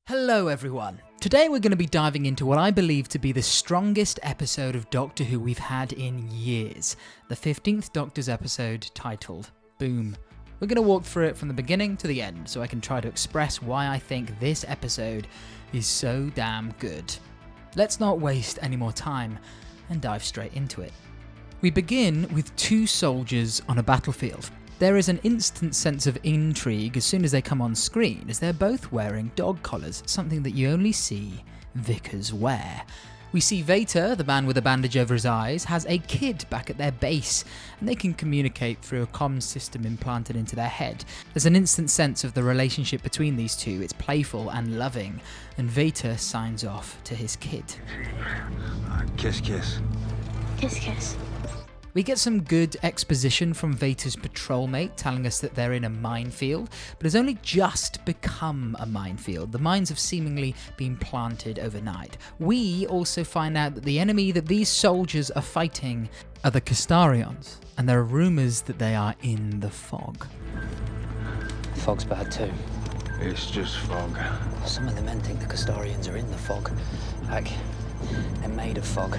Hello everyone. Today we're going to be diving into what I believe to be the strongest episode of Doctor Who we've had in years. The 15th Doctor's episode titled Boom. We're going to walk through it from the beginning to the end so I can try to express why I think this episode is so damn good. Let's not waste any more time and dive straight into it. We begin with two soldiers on a battlefield. There is an instant sense of intrigue as soon as they come on screen, as they're both wearing dog collars, something that you only see Vicars wear. We see Vader, the man with a bandage over his eyes, has a kid back at their base, and they can communicate through a comms system implanted into their head. There's an instant sense of the relationship between these two. It's playful and loving, and Vader signs off to his kid. Kiss, kiss. Kiss, kiss. We get some good exposition from Vader's patrol mate telling us that they're in a minefield, but has only just become a minefield. The mines have seemingly been planted overnight. We also find out that the enemy that these soldiers are fighting are the Castarians, and there are rumours that they are in the fog. Fog's bad too. It's just fog. Some of the men think the Castarians are in the fog. Like, they're made of fog.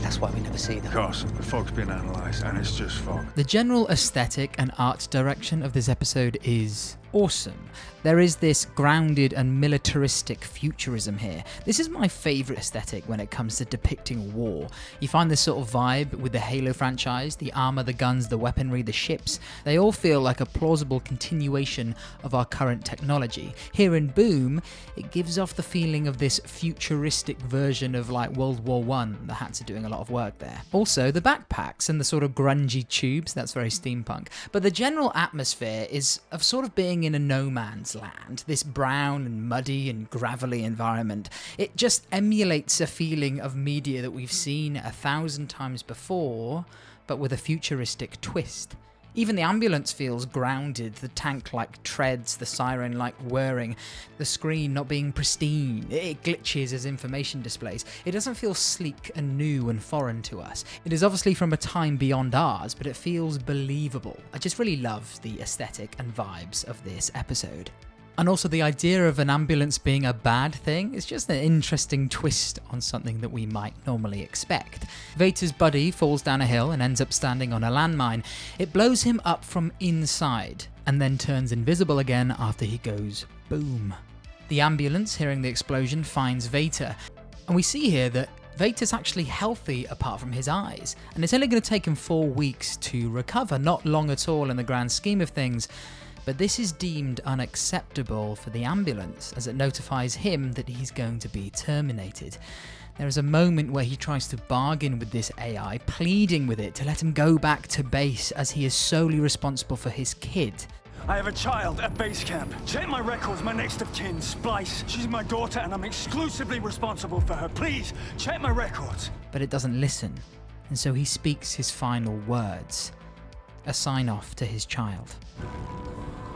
That's why we never see them. Of course, the fog's been analysed and it's just fog. The general aesthetic and art direction of this episode is awesome. There is this grounded and militaristic futurism here. This is my favourite aesthetic when it comes to depicting war. You find this sort of vibe with the Halo franchise, the armour, the guns, the weaponry, the ships. They all feel like a plausible continuation of our current technology. Here in Boom, it gives off the feeling of this futuristic version of like World War I. The hats are doing a lot of work there. Also, the backpacks and the sort of grungy tubes, that's very steampunk. But the general atmosphere is of sort of being in a no man's land, this brown and muddy and gravelly environment. It just emulates a feeling of media that we've seen 1,000 times before, but with a futuristic twist. Even the ambulance feels grounded, the tank like treads, the siren like whirring, the screen not being pristine, it glitches as information displays. It doesn't feel sleek and new and foreign to us. It is obviously from a time beyond ours, but it feels believable. I just really love the aesthetic and vibes of this episode. And also the idea of an ambulance being a bad thing is just an interesting twist on something that we might normally expect. Vader's buddy falls down a hill and ends up standing on a landmine. It blows him up from inside and then turns invisible again after he goes boom. The ambulance, hearing the explosion, finds Vader. And we see here that Vader's actually healthy apart from his eyes. And it's only going to take him 4 weeks to recover, not long at all in the grand scheme of things. But this is deemed unacceptable for the ambulance, as it notifies him that he's going to be terminated. There is a moment where he tries to bargain with this AI, pleading with it to let him go back to base as he is solely responsible for his kid. I have a child at base camp. Check my records, my next of kin, Splice. She's my daughter and I'm exclusively responsible for her. Please, check my records. But it doesn't listen, and so he speaks his final words, a sign-off to his child.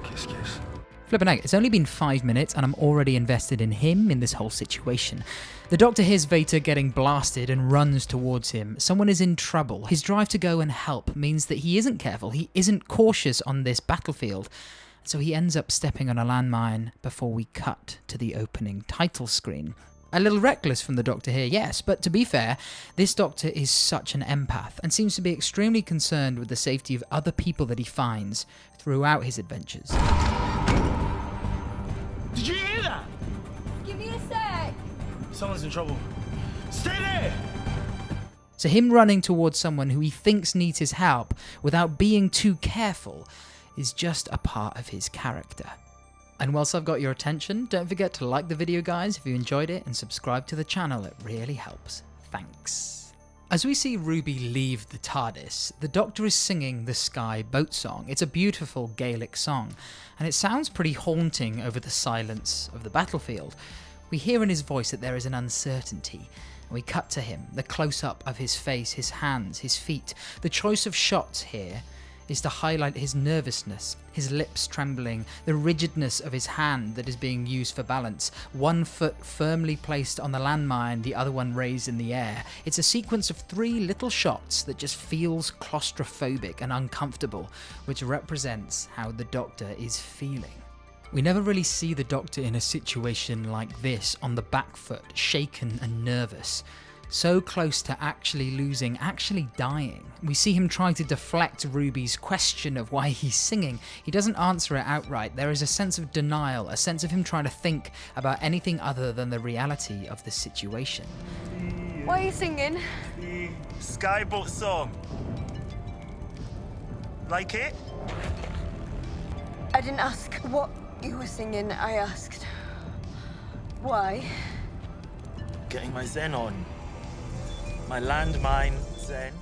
Kiss, kiss. Flippin' heck, it's only been 5 minutes and I'm already invested in him in this whole situation. The Doctor hears Vader getting blasted and runs towards him. Someone is in trouble. His drive to go and help means that he isn't careful, he isn't cautious on this battlefield. So he ends up stepping on a landmine before we cut to the opening title screen. A little reckless from the Doctor here, yes, but to be fair, this Doctor is such an empath and seems to be extremely concerned with the safety of other people that he finds throughout his adventures. Did you hear that? Give me a sec. Someone's in trouble. Stay there! So him running towards someone who he thinks needs his help without being too careful is just a part of his character. And whilst I've got your attention, don't forget to like the video guys if you enjoyed it and subscribe to the channel, it really helps. Thanks. As we see Ruby leave the TARDIS, the Doctor is singing the Sky Boat Song. It's a beautiful Gaelic song, and it sounds pretty haunting over the silence of the battlefield. We hear in his voice that there is an uncertainty, and we cut to him, the close-up of his face, his hands, his feet. The choice of shots here is to highlight his nervousness, his lips trembling, the rigidness of his hand that is being used for balance, one foot firmly placed on the landmine, the other one raised in the air. It's a sequence of 3 little shots that just feels claustrophobic and uncomfortable, which represents how the Doctor is feeling. We never really see the Doctor in a situation like this, on the back foot, shaken and nervous. So close to actually losing, actually dying. We see him try to deflect Ruby's question of why he's singing. He doesn't answer it outright. There is a sense of denial, a sense of him trying to think about anything other than the reality of the situation. Why are you singing? The Skyboat song. Like it? I didn't ask what you were singing, I asked why. Getting my Zen on. My landmine Zen.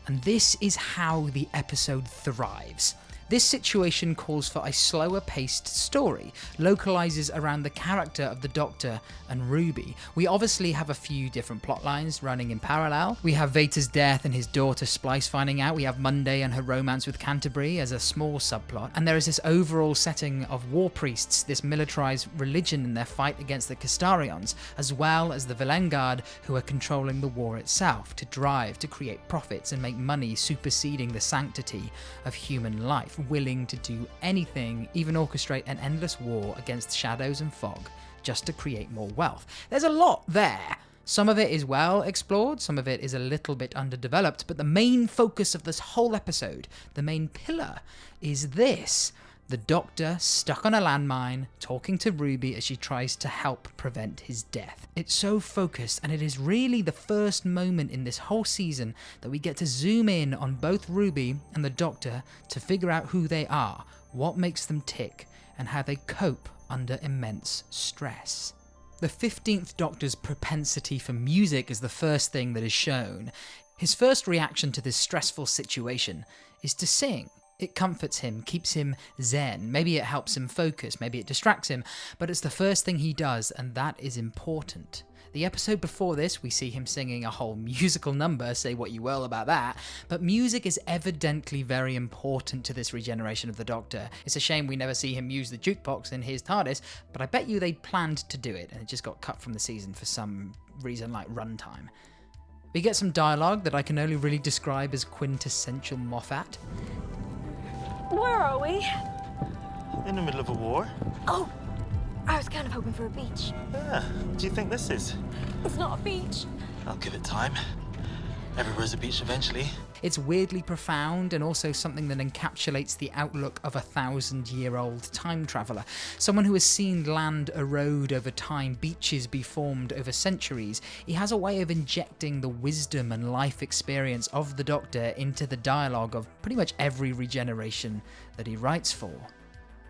And this is how the episode thrives. This situation calls for a slower paced story, localizes around the character of the Doctor and Ruby. We obviously have a few different plot lines running in parallel. We have Vader's death and his daughter Splice finding out. We have Monday and her romance with Canterbury as a small subplot. And there is this overall setting of war priests, this militarized religion in their fight against the Castarians, as well as the Velengard who are controlling the war itself to drive, to create profits and make money, superseding the sanctity of human life. Willing to do anything, even orchestrate an endless war against shadows and fog, just to create more wealth. There's a lot there. Some of it is well explored, some of it is a little bit underdeveloped, but the main focus of this whole episode, the main pillar, is this. The Doctor stuck on a landmine, talking to Ruby as she tries to help prevent his death. It's so focused, and it is really the first moment in this whole season that we get to zoom in on both Ruby and the Doctor to figure out who they are, what makes them tick, and how they cope under immense stress. The 15th Doctor's propensity for music is the first thing that is shown. His first reaction to this stressful situation is to sing. It comforts him, keeps him zen, maybe it helps him focus, maybe it distracts him, but it's the first thing he does, and that is important. The episode before this, we see him singing a whole musical number, say what you will about that, but music is evidently very important to this regeneration of the Doctor. It's a shame we never see him use the jukebox in his TARDIS, but I bet you they planned to do it, and it just got cut from the season for some reason like runtime. We get some dialogue that I can only really describe as quintessential Moffat. Where are we? In the middle of a war? Oh, I was kind of hoping for a beach. Yeah. What do you think this is? It's not a beach. I'll give it time. Everywhere's a beach eventually. It's weirdly profound and also something that encapsulates the outlook of a 1,000-year-old time traveller. Someone who has seen land erode over time, beaches be formed over centuries. He has a way of injecting the wisdom and life experience of the Doctor into the dialogue of pretty much every regeneration that he writes for.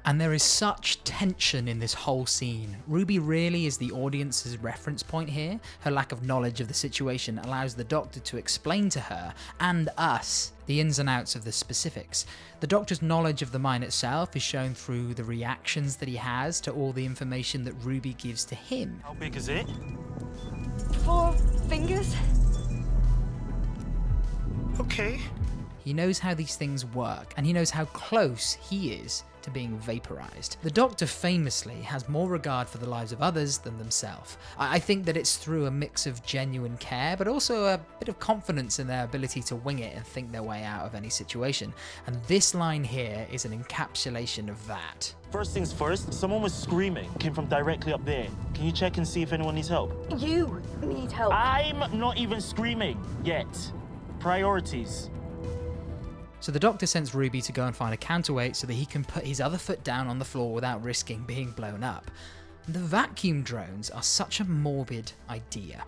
And there is such tension in this whole scene. Ruby really is the audience's reference point here. Her lack of knowledge of the situation allows the Doctor to explain to her, and us, the ins and outs of the specifics. The Doctor's knowledge of the mine itself is shown through the reactions that he has to all the information that Ruby gives to him. How big is it? 4 fingers? Okay. He knows how these things work, and he knows how close he is to being vaporized. The Doctor famously has more regard for the lives of others than themselves. I think that it's through a mix of genuine care, but also a bit of confidence in their ability to wing it and think their way out of any situation. And this line here is an encapsulation of that. First things first, someone was screaming. Came from directly up there. Can you check and see if anyone needs help? You need help. I'm not even screaming yet. Priorities. So the Doctor sends Ruby to go and find a counterweight so that he can put his other foot down on the floor without risking being blown up. The vacuum drones are such a morbid idea,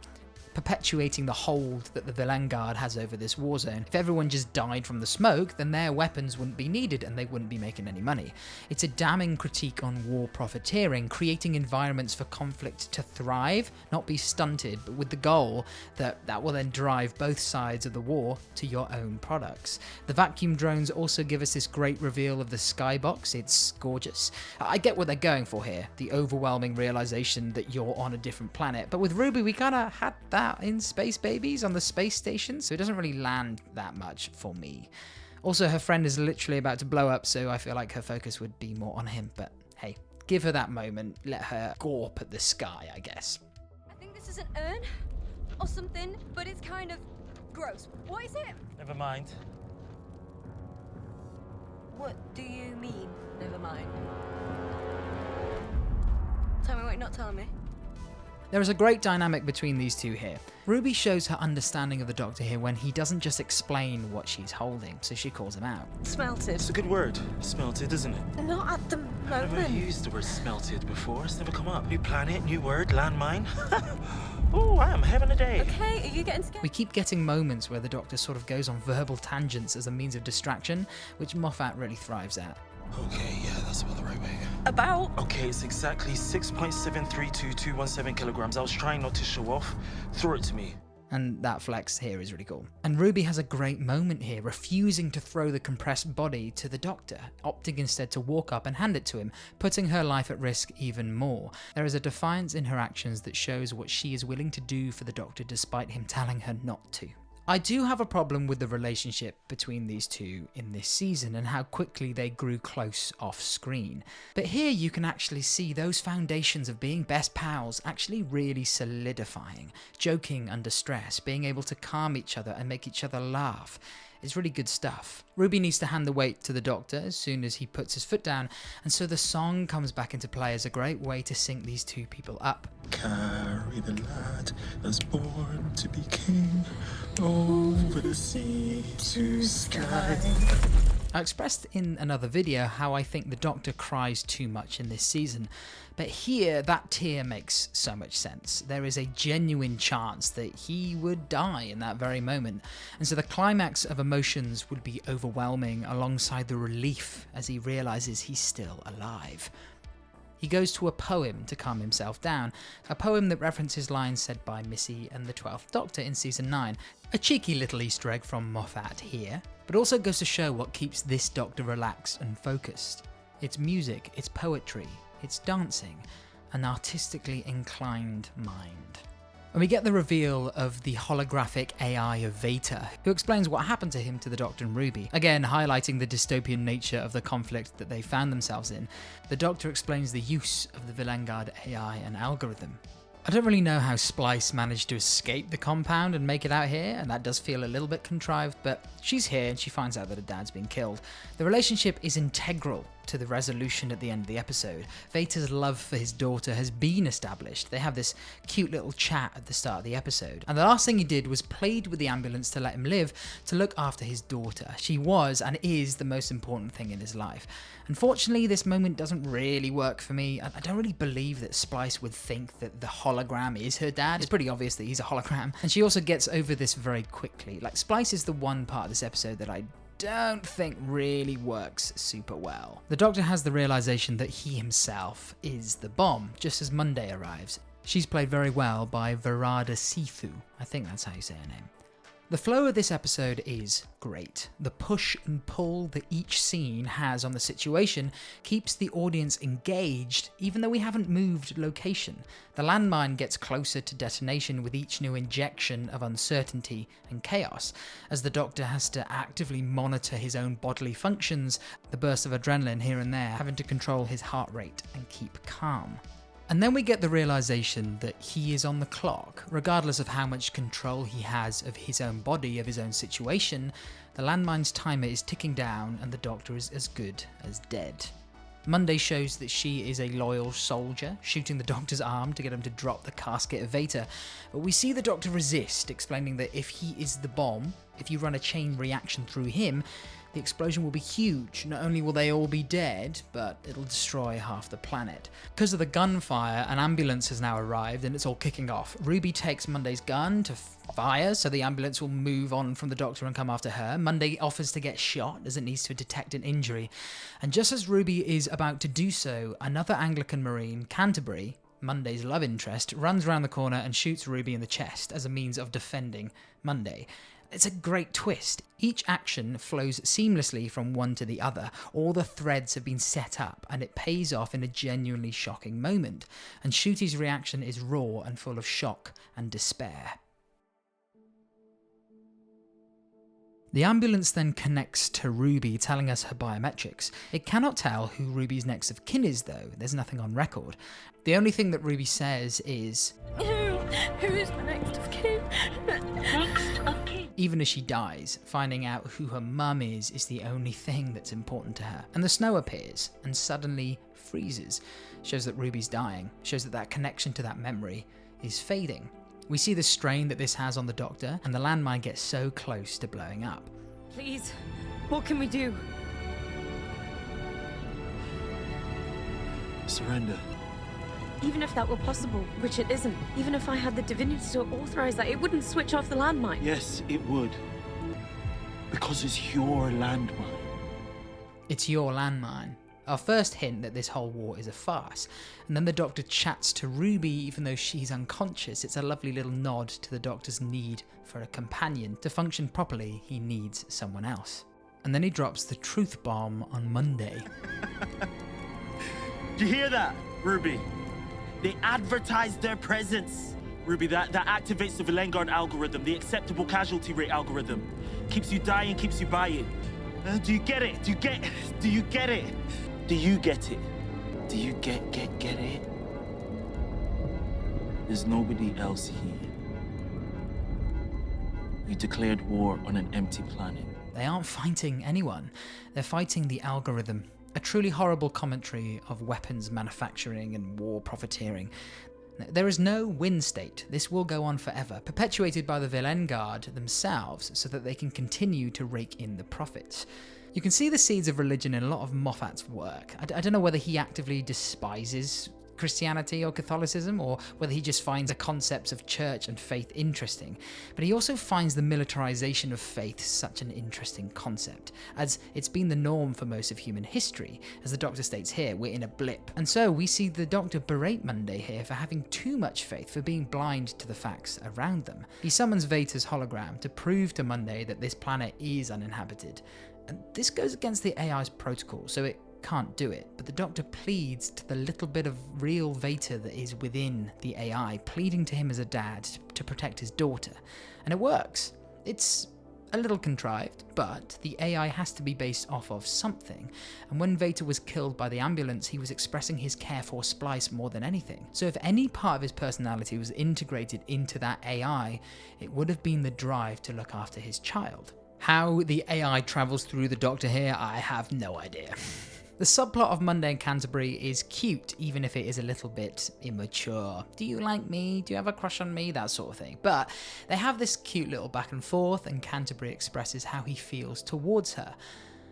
perpetuating the hold that the Velengard has over this war zone. If everyone just died from the smoke, then their weapons wouldn't be needed and they wouldn't be making any money. It's a damning critique on war profiteering, creating environments for conflict to thrive, not be stunted, but with the goal that will then drive both sides of the war to your own products. The vacuum drones also give us this great reveal of the skybox. It's gorgeous. I get what they're going for here, the overwhelming realization that you're on a different planet, but with Ruby we kinda had that in Space Babies on the space station, so it doesn't really land that much for me. Also, her friend is literally about to blow up, so I feel like her focus would be more on him, but hey, give her that moment, let her gawp at the sky, I guess. I think this is an urn or something, but it's kind of gross. What is it? Never mind. What do you mean, never mind? Tell me what you're not telling me. There is a great dynamic between these two here. Ruby shows her understanding of the Doctor here when he doesn't just explain what she's holding, so she calls him out. Smelted. It's a good word. Smelted, isn't it? Not at the I've never moment. used the word smelted before. It's never come up. New planet, new word, landmine. Oh, I am having a day. Okay, are you getting scared? We keep getting moments where the Doctor sort of goes on verbal tangents as a means of distraction, which Moffat really thrives at. Okay, yeah, that's about the right way. About? Okay, it's exactly 6.732217 kilograms. I was trying not to show off. Throw it to me. And that flex here is really cool. And Ruby has a great moment here, refusing to throw the compressed body to the Doctor, opting instead to walk up and hand it to him, putting her life at risk even more. There is a defiance in her actions that shows what she is willing to do for the Doctor despite him telling her not to. I do have a problem with the relationship between these two in this season and how quickly they grew close off screen. But here you can actually see those foundations of being best pals actually really solidifying, joking under stress, being able to calm each other and make each other laugh. It's really good stuff. Ruby needs to hand the weight to the Doctor as soon as he puts his foot down, and so the song comes back into play as a great way to sync these two people up. Carry the lad that's born to be king over the sea to sky. I expressed in another video how I think the Doctor cries too much in this season, but here that tear makes so much sense. There is a genuine chance that he would die in that very moment, and so the climax of emotions would be overwhelming alongside the relief as he realises he's still alive. He goes to a poem to calm himself down, a poem that references lines said by Missy and the 12th Doctor in Season 9, a cheeky little Easter egg from Moffat here, but also goes to show what keeps this Doctor relaxed and focused. It's music, it's poetry, it's dancing, an artistically inclined mind. And we get the reveal of the holographic AI of Veta, who explains what happened to him to the Doctor and Ruby, again highlighting the dystopian nature of the conflict that they found themselves in. The Doctor explains the use of the Vilengard AI and algorithm. I don't really know how Splice managed to escape the compound and make it out here, and that does feel a little bit contrived, but she's here and she finds out that her dad's been killed. The relationship is integral to the resolution at the end of the episode. Veta's love for his daughter has been established. They have this cute little chat at the start of the episode, and the last thing he did was plead with the ambulance to let him live, to look after his daughter. She was and is the most important thing in his life. Unfortunately, this moment doesn't really work for me. I don't really believe that Splice would think that the hologram is her dad. It's pretty obvious that he's a hologram, and she also gets over this very quickly. Like, Splice is the one part of this episode that I don't think really works super well. The Doctor has the realization that he himself is the bomb, just as Monday arrives. She's played very well by Verada Sifu. I think that's how you say her name. The flow of this episode is great. The push and pull that each scene has on the situation keeps the audience engaged even though we haven't moved location. The landmine gets closer to detonation with each new injection of uncertainty and chaos, as the Doctor has to actively monitor his own bodily functions, the burst of adrenaline here and there, having to control his heart rate and keep calm. And then we get the realization that he is on the clock. Regardless of how much control he has of his own body, of his own situation, the landmine's timer is ticking down and the Doctor is as good as dead. Monday shows that she is a loyal soldier, shooting the Doctor's arm to get him to drop the casket of Veta. But we see the Doctor resist, explaining that if he is the bomb, if you run a chain reaction through him, the explosion will be huge. Not only will they all be dead, but it'll destroy half the planet. Because of the gunfire, an ambulance has now arrived and it's all kicking off. Ruby takes Monday's gun to fire so the ambulance will move on from the Doctor and come after her. Monday offers to get shot as it needs to detect an injury. And just as Ruby is about to do so, another Anglican Marine, Canterbury, Monday's love interest, runs around the corner and shoots Ruby in the chest as a means of defending Monday. It's a great twist. Each action flows seamlessly from one to the other. All the threads have been set up and it pays off in a genuinely shocking moment. And Ncuti's reaction is raw and full of shock and despair. The ambulance then connects to Ruby, telling us her biometrics. It cannot tell who Ruby's next of kin is though, there's nothing on record. The only thing that Ruby says is, Who is my next of kin? Next of kin. Even as she dies, finding out who her mum is the only thing that's important to her. And the snow appears and suddenly freezes. Shows that Ruby's dying, shows that that connection to that memory is fading. We see the strain that this has on the Doctor, and the landmine gets so close to blowing up. Please, what can we do? Surrender. Even if that were possible, which it isn't, even if I had the divinity to authorize that, it wouldn't switch off the landmine. Yes, it would. Because it's your landmine. It's your landmine. Our first hint that this whole war is a farce. And then the Doctor chats to Ruby even though she's unconscious. It's a lovely little nod to the Doctor's need for a companion. To function properly, he needs someone else. And then he drops the truth bomb on Monday. Do you hear that, Ruby? They advertise their presence. Ruby, that activates the Vilengard algorithm, the acceptable casualty rate algorithm. Keeps you dying, keeps you buying. Do you get it? Do you get it? Do you get it? Do you get it? Do you get it? There's nobody else here. You declared war on an empty planet. They aren't fighting anyone. They're fighting the algorithm. A truly horrible commentary of weapons manufacturing and war profiteering. There is no win state. This will go on forever, perpetuated by the Vilengard themselves so that they can continue to rake in the profits. You can see the seeds of religion in a lot of Moffat's work. I don't know whether he actively despises Christianity or Catholicism, or whether he just finds the concepts of church and faith interesting. But he also finds the militarization of faith such an interesting concept, as it's been the norm for most of human history. As the Doctor states here, we're in a blip. And so we see the Doctor berate Monday here for having too much faith, for being blind to the facts around them. He summons Vader's hologram to prove to Monday that this planet is uninhabited. And this goes against the AI's protocol, so it can't do it, but the Doctor pleads to the little bit of real Vader that is within the AI, pleading to him as a dad to protect his daughter. And it works. It's a little contrived, but the AI has to be based off of something. And when Vader was killed by the ambulance, he was expressing his care for Splice more than anything. So if any part of his personality was integrated into that AI, it would have been the drive to look after his child. How the AI travels through the Doctor here, I have no idea. The subplot of Monday and Canterbury is cute, even if it is a little bit immature. Do you like me? Do you have a crush on me? That sort of thing. But they have this cute little back and forth, and Canterbury expresses how he feels towards her.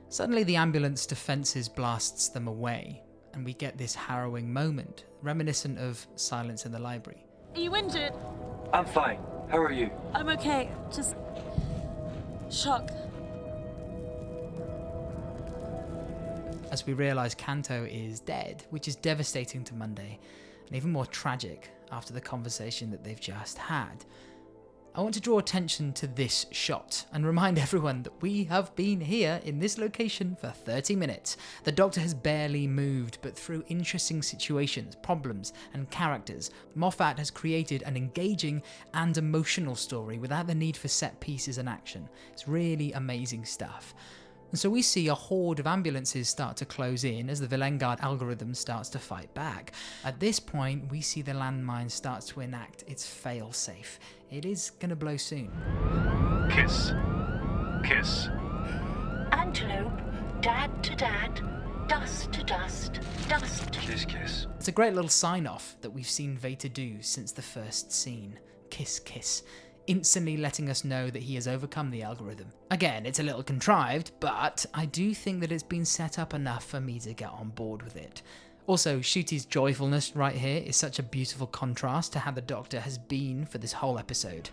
Suddenly the ambulance defences blasts them away, and we get this harrowing moment, reminiscent of Silence in the Library. Are you injured? I'm fine. How are you? I'm okay. Just shock. As we realise Canto is dead, which is devastating to Monday, and even more tragic after the conversation that they've just had. I want to draw attention to this shot and remind everyone that we have been here in this location for 30 minutes. The Doctor has barely moved, but through interesting situations, problems, and characters, Moffat has created an engaging and emotional story without the need for set pieces and action. It's really amazing stuff. And so we see a horde of ambulances start to close in as the Vilengard algorithm starts to fight back. At this point, we see the landmine starts to enact its fail-safe. It is going to blow soon. Kiss. Kiss. Antelope, dad to dad, dust to dust, dust. Kiss, kiss. It's a great little sign-off that we've seen Vader do since the first scene. Kiss, kiss. Instantly letting us know that he has overcome the algorithm. Again, it's a little contrived, but I do think that it's been set up enough for me to get on board with it. Also, Ncuti's joyfulness right here is such a beautiful contrast to how the Doctor has been for this whole episode.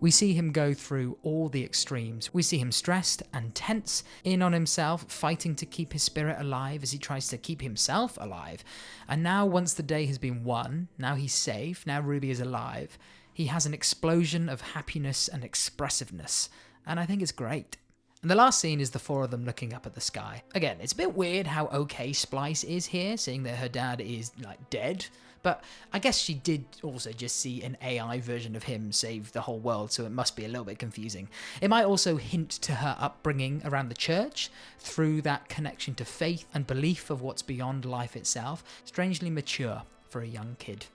We see him go through all the extremes. We see him stressed and tense, in on himself, fighting to keep his spirit alive as he tries to keep himself alive. And now, once the day has been won, now he's safe, now Ruby is alive, he has an explosion of happiness and expressiveness. And I think it's great. And the last scene is the four of them looking up at the sky. Again, it's a bit weird how okay Splice is here, seeing that her dad is, dead. But I guess she did also just see an AI version of him save the whole world, so it must be a little bit confusing. It might also hint to her upbringing around the church, through that connection to faith and belief of what's beyond life itself. Strangely mature for a young kid.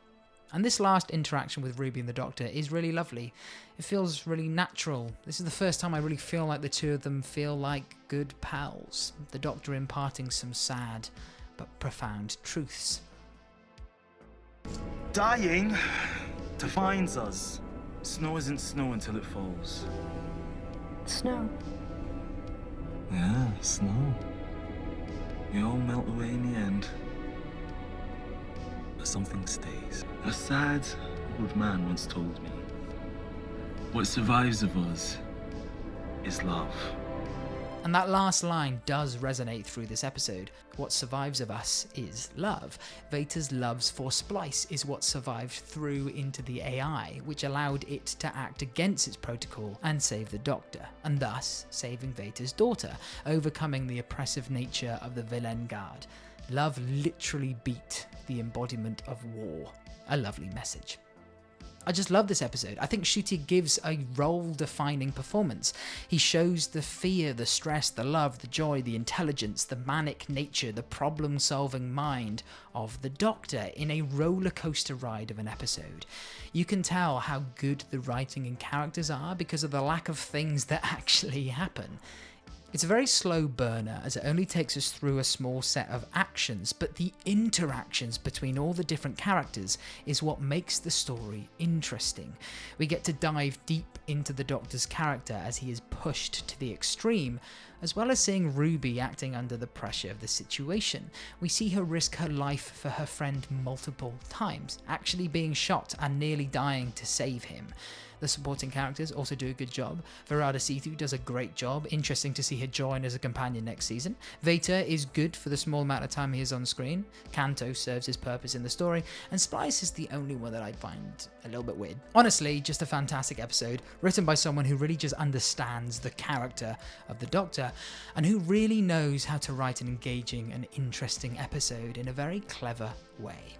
And this last interaction with Ruby and the Doctor is really lovely. It feels really natural. This is the first time I really feel like the two of them feel like good pals. The Doctor imparting some sad but profound truths. Dying defines us. Snow isn't snow until it falls. Snow. Yeah, snow. We all melt away in the end. But something stays. A sad old man once told me, what survives of us is love. And that last line does resonate through this episode. What survives of us is love. Vader's loves for Splice is what survived through into the AI, which allowed it to act against its protocol and save the Doctor, and thus saving Vader's daughter, overcoming the oppressive nature of the Villain Guard. Love literally beat the embodiment of war. A lovely message. I just love this episode. I think Ncuti gives a role-defining performance. He shows the fear, the stress, the love, the joy, the intelligence, the manic nature, the problem-solving mind of the Doctor in a roller coaster ride of an episode. You can tell how good the writing and characters are because of the lack of things that actually happen. It's a very slow burner as it only takes us through a small set of actions, but the interactions between all the different characters is what makes the story interesting. We get to dive deep into the Doctor's character as he is pushed to the extreme, as well as seeing Ruby acting under the pressure of the situation. We see her risk her life for her friend multiple times, actually being shot and nearly dying to save him. The supporting characters also do a good job. Varada Sethu does a great job. Interesting to see her join as a companion next season. Veta is good for the small amount of time he is on screen. Kanto serves his purpose in the story. And Splice is the only one that I find a little bit weird. Honestly, just a fantastic episode, written by someone who really just understands the character of the Doctor, and who really knows how to write an engaging and interesting episode in a very clever way.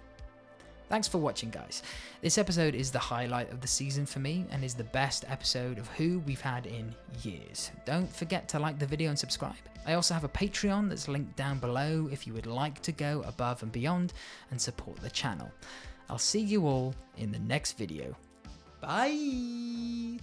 Thanks for watching, guys. This episode is the highlight of the season for me and is the best episode of Who we've had in years. Don't forget to like the video and subscribe. I also have a Patreon that's linked down below if you would like to go above and beyond and support the channel. I'll see you all in the next video. Bye!